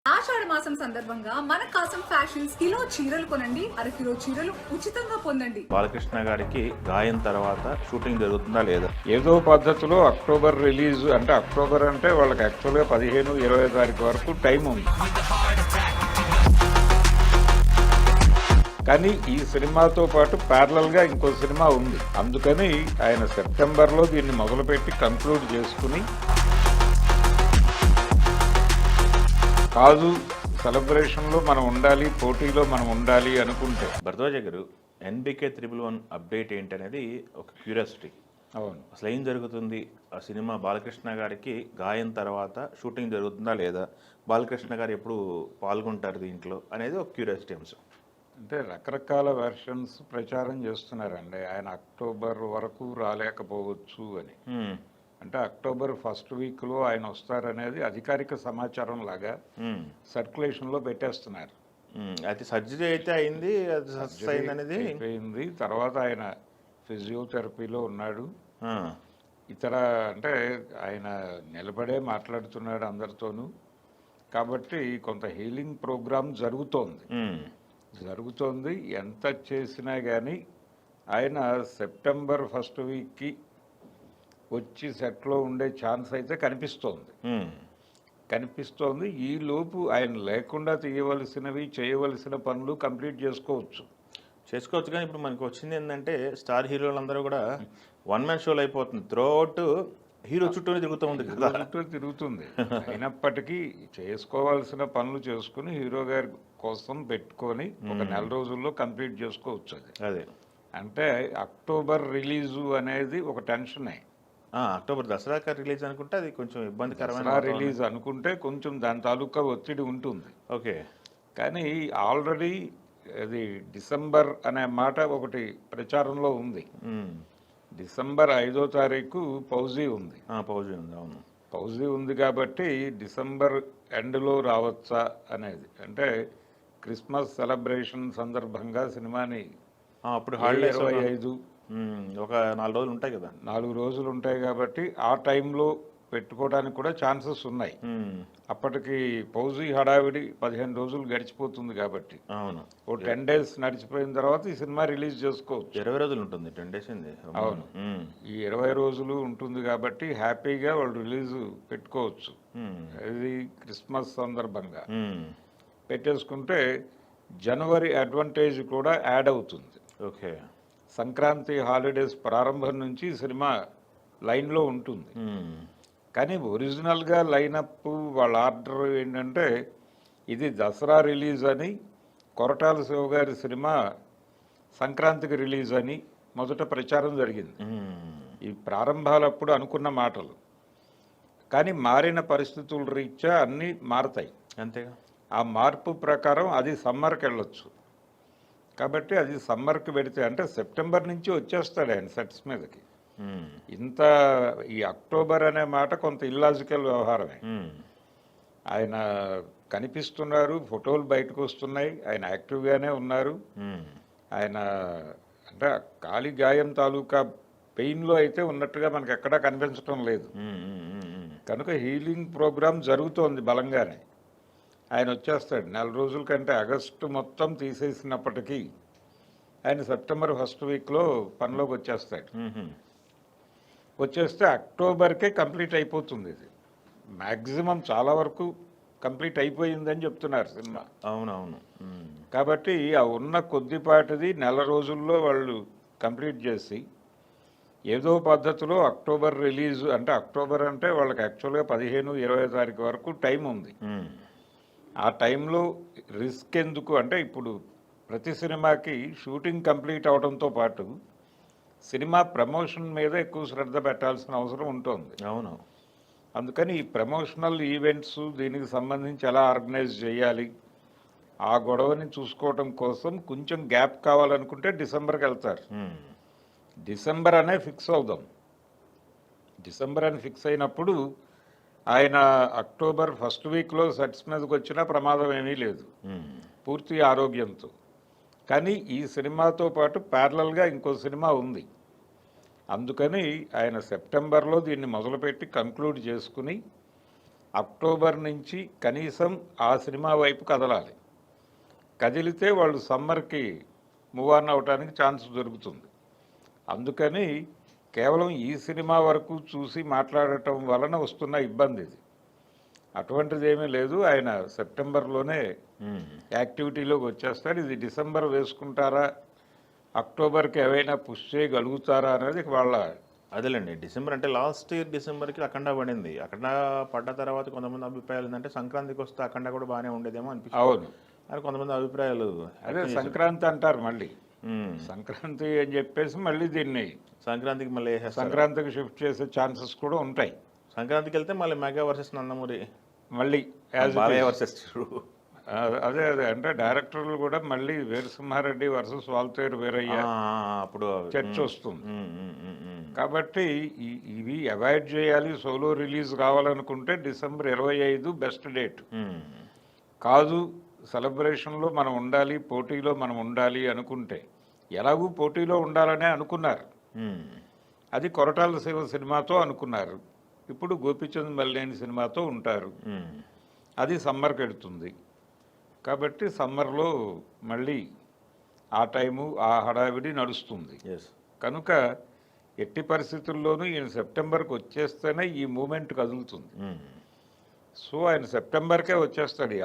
ఆషాఢ మాసం సందర్భంగా మన కాసం ఫ్యాషన్స్ కిలో చీరలు కొనండి, అరకిలో చీరలు ఉచితంగా పొందండి. బాలకృష్ణ గారికి గాయం తర్వాత షూటింగ్ జరుగుతుందా లేదా? ఏదో పద్ధతిలో అక్టోబర్ రిలీజ్ అంటే అక్టోబర్ అంటే వాళ్ళకి యాక్చువల్గా 15-20 తారీఖు వరకు టైం ఉంది. కానీ ఈ సినిమాతో పాటు ప్యారలల్గా ఇంకో సినిమా ఉంది. అందుకని ఆయన సెప్టెంబర్లో దీన్ని మొదలుపెట్టి కంక్లూడ్ చేసుకుని కాదు సెలబ్రేషన్లో మనం ఉండాలి, పోటీలో మనం ఉండాలి అనుకుంటే భరద్వాజ గారు NBK 111 అప్డేట్ ఏంటనేది ఒక క్యూరియాసిటీ. అవును, అసలు ఏం జరుగుతుంది? ఆ సినిమా బాలకృష్ణ గారికి గాయం తర్వాత షూటింగ్ జరుగుతుందా లేదా? బాలకృష్ణ గారు ఎప్పుడు పాల్గొంటారు దీంట్లో అనేది ఒక క్యూరియాసిటీ అంశం. అంటే రకరకాల వెర్షన్స్ ప్రచారం చేస్తున్నారండి. ఆయన అక్టోబర్ వరకు రాలేకపోవచ్చు అని. అంటే అక్టోబర్ ఫస్ట్ వీక్లో ఆయన వస్తారనేది అధికారిక సమాచారం లాగా సర్క్యులేషన్లో పెట్టేస్తున్నారు. అయితే సర్జరీ అయితే అయింది, అది సక్సెస్ అయింది అనేది అయిపోయింది. తర్వాత ఆయన ఫిజియోథెరపీలో ఉన్నాడు. ఇతర అంటే ఆయన నిలబడే మాట్లాడుతున్నాడు అందరితోనూ. కాబట్టి కొంత హీలింగ్ ప్రోగ్రామ్ జరుగుతోంది. ఎంత చేసినా కానీ ఆయన సెప్టెంబర్ ఫస్ట్ వీక్కి వచ్చి సెట్లో ఉండే ఛాన్స్ అయితే కనిపిస్తోంది. ఈ లోపు ఆయన లేకుండా చేయవలసిన పనులు కంప్లీట్ చేసుకోవచ్చు. కానీ ఇప్పుడు మనకు వచ్చింది ఏంటంటే స్టార్ హీరోలందరూ కూడా వన్ మ్యాన్ షోలు అయిపోతుంది. త్రూఅవుట్ హీరో చుట్టూనే తిరుగుతుంది. అయినప్పటికీ చేసుకోవాల్సిన పనులు చేసుకుని హీరో గారి కోసం పెట్టుకొని ఒక నెల రోజుల్లో కంప్లీట్ చేసుకోవచ్చు. అదే అంటే అక్టోబర్ రిలీజు అనేది ఒక టెన్షనే. అక్టోబర్ దసరాకి రిలీజ్ అనుకుంటే అది కొంచెం ఇబ్బందికరమైన రిలీజ్ అనుకుంటే కొంచెం దాని తాలూకా ఒత్తిడి ఉంటుంది. ఓకే, కానీ ఆల్రెడీ అది డిసెంబర్ అనే మాట ఒకటి ప్రచారంలో ఉంది. డిసెంబర్ 5వ తారీఖు ఫౌజీ ఉంది. అవును, ఫౌజీ ఉంది కాబట్టి డిసెంబర్ ఎండ్లో రావచ్చా అనేది. అంటే క్రిస్మస్ సెలబ్రేషన్ సందర్భంగా సినిమాని అప్పుడు హాలిడేస్ 25 ఒక 4 రోజులు ఉంటాయి కదా, 4 రోజులు ఉంటాయి కాబట్టి ఆ టైంలో పెట్టుకోవడానికి కూడా ఛాన్సెస్ ఉన్నాయి. అప్పటికి ఫౌజీ హడావిడి 15 రోజులు గడిచిపోతుంది కాబట్టి అవును, ఓ 10 days నడిచిపోయిన తర్వాత ఈ సినిమా రిలీజ్ చేసుకోవచ్చు. 20 రోజులు ఉంటుంది, 10 days. అవును, ఈ 20 రోజులు ఉంటుంది కాబట్టి హ్యాపీగా వాళ్ళు రిలీజ్ పెట్టుకోవచ్చు. ఇది క్రిస్మస్ సందర్భంగా పెట్టేసుకుంటే జనవరి అడ్వాంటేజ్ కూడా యాడ్ అవుతుంది. ఓకే, సంక్రాంతి హాలిడేస్ ప్రారంభం నుంచి సినిమా లైన్లో ఉంటుంది. కానీ ఒరిజినల్గా లైనప్ వాళ్ళ ఆర్డర్ ఏంటంటే ఇది దసరా రిలీజ్ అని, కొరటాల శివ గారి సినిమా సంక్రాంతికి రిలీజ్ అని మొదట ప్రచారం జరిగింది. ఈ ప్రారంభాలప్పుడు అనుకున్న మాటలు, కానీ మారిన పరిస్థితుల రీత్యా అన్నీ మారతాయి. అంతేగా, ఆ మార్పు ప్రకారం అది సమ్మర్కి వెళ్ళొచ్చు. కాబట్టి అది సమ్మర్కి పెడితే అంటే సెప్టెంబర్ నుంచి వచ్చేస్తాడు ఆయన సెట్స్ మీదకి. ఇంత ఈ అక్టోబర్ అనే మాట కొంత ఇల్లాజికల్ వ్యవహారమే. ఆయన కనిపిస్తున్నారు, ఫోటోలు బయటకు వస్తున్నాయి, ఆయన యాక్టివ్గానే ఉన్నారు. ఆయన అంటే కాలి గాయం తాలూకా పెయిన్లో అయితే ఉన్నట్టుగా మనకు ఎక్కడా కనిపించడం లేదు. కనుక హీలింగ్ ప్రోగ్రామ్ జరుగుతోంది బలంగానే. ఆయన వచ్చేస్తాడు 4 రోజుల కంటే. ఆగస్టు మొత్తం తీసేసినప్పటికీ ఆయన సెప్టెంబర్ ఫస్ట్ వీక్లో పనిలోకి వచ్చేస్తాడు. వచ్చేస్తే అక్టోబర్కే కంప్లీట్ అయిపోతుంది. ఇది మ్యాక్సిమం చాలా వరకు కంప్లీట్ అయిపోయిందని చెప్తున్నారు సినిమా. అవునవును. కాబట్టి ఆ ఉన్న కొద్దిపాటిది 4 రోజుల్లో వాళ్ళు కంప్లీట్ చేసి ఏదో పద్ధతిలో అక్టోబర్ రిలీజ్ అంటే అక్టోబర్ అంటే వాళ్ళకి యాక్చువల్గా 15-20 తారీఖు వరకు టైం ఉంది. ఆ టైంలో రిస్క్ ఎందుకు అంటే ఇప్పుడు ప్రతి సినిమాకి షూటింగ్ కంప్లీట్ అవడంతో పాటు సినిమా ప్రమోషన్ మీద ఎక్కువ శ్రద్ధ పెట్టాల్సిన అవసరం ఉంటుంది. అవును, అందుకని ఈ ప్రమోషనల్ ఈవెంట్స్ దీనికి సంబంధించి ఎలా ఆర్గనైజ్ చేయాలి, ఆ గొడవని చూసుకోవటం కోసం కొంచెం గ్యాప్ కావాలనుకుంటే డిసెంబర్కి వెళ్తారు. డిసెంబర్ అనే ఫిక్స్ అవుదాం. డిసెంబర్ అని ఫిక్స్ అయినప్పుడు ఆయన అక్టోబర్ ఫస్ట్ వీక్లో సెట్స్ మీదకి వచ్చినా ప్రమాదం ఏమీ లేదు, పూర్తి ఆరోగ్యంతో. కానీ ఈ సినిమాతో పాటు ప్యారలల్గా ఇంకో సినిమా ఉంది. అందుకని ఆయన సెప్టెంబర్లో దీన్ని మొదలుపెట్టి కంక్లూడ్ చేసుకుని అక్టోబర్ నుంచి కనీసం ఆ సినిమా వైపు కదలాలి. కదిలితే వాళ్ళు సమ్మర్కి మూవ్ ఆన్ అవడానికి ఛాన్స్ దొరుకుతుంది. అందుకని కేవలం ఈ సినిమా వరకు చూసి మాట్లాడటం వలన వస్తున్న ఇబ్బంది ఇది. అటువంటిది ఏమీ లేదు. ఆయన సెప్టెంబర్లోనే యాక్టివిటీలోకి వచ్చేస్తాడు. ఇది డిసెంబర్ వేసుకుంటారా, అక్టోబర్కి ఏవైనా పుష్ చేయగలుగుతారా అనేది వాళ్ళ. అదేలేండి, డిసెంబర్ అంటే లాస్ట్ ఇయర్ డిసెంబర్కి అఖండ పడింది. అఖండ పడ్డ తర్వాత కొంతమంది అభిప్రాయాలు ఏంటంటే సంక్రాంతికి వస్తే అఖండ కూడా బాగానే ఉండేదేమో అనిపిస్తుంది. అవును, అని కొంతమంది అభిప్రాయాలు. అదే సంక్రాంతి అంటారు మళ్ళీ. సంక్రాంతి అని చెప్పేసి మళ్ళీ దీన్ని సంక్రాంతికి మళ్ళీ సంక్రాంతికి షిఫ్ట్ చేసే ఛాన్సెస్ కూడా ఉంటాయి. సంక్రాంతికి వెళ్తే మళ్ళీ మెగా వర్సెస్ నందమూరి, మళ్ళీ బాలయ్య వర్సెస్ అదే అంటే డైరెక్టర్లు కూడా మళ్ళీ వీరసింహారెడ్డి వర్సెస్ వాల్తేరు వీరయ్య అప్పుడు చర్చ వస్తుంది. కాబట్టి ఇవి అవాయిడ్ చేయాలి. సోలో రిలీజ్ కావాలనుకుంటే డిసెంబర్ 25 బెస్ట్ డేట్. కాదు సెలబ్రేషన్లో మనం ఉండాలి, పోటీలో మనం ఉండాలి అనుకుంటే, ఎలాగూ పోటీలో ఉండాలనే అనుకున్నారు. అది కొరటాల శివ సినిమాతో అనుకున్నారు. ఇప్పుడు గోపీచంద్ మల్లేని సినిమాతో ఉంటారు. అది సమ్మర్కి వెళుతుంది. కాబట్టి సమ్మర్లో మళ్ళీ ఆ టైము ఆ హడావిడి నడుస్తుంది. కనుక ఎట్టి పరిస్థితుల్లోనూ ఈయన సెప్టెంబర్కి వచ్చేస్తేనే ఈ మూమెంట్ కదులుతుంది. సో ఆయన సెప్టెంబర్కే వచ్చేస్తాడు.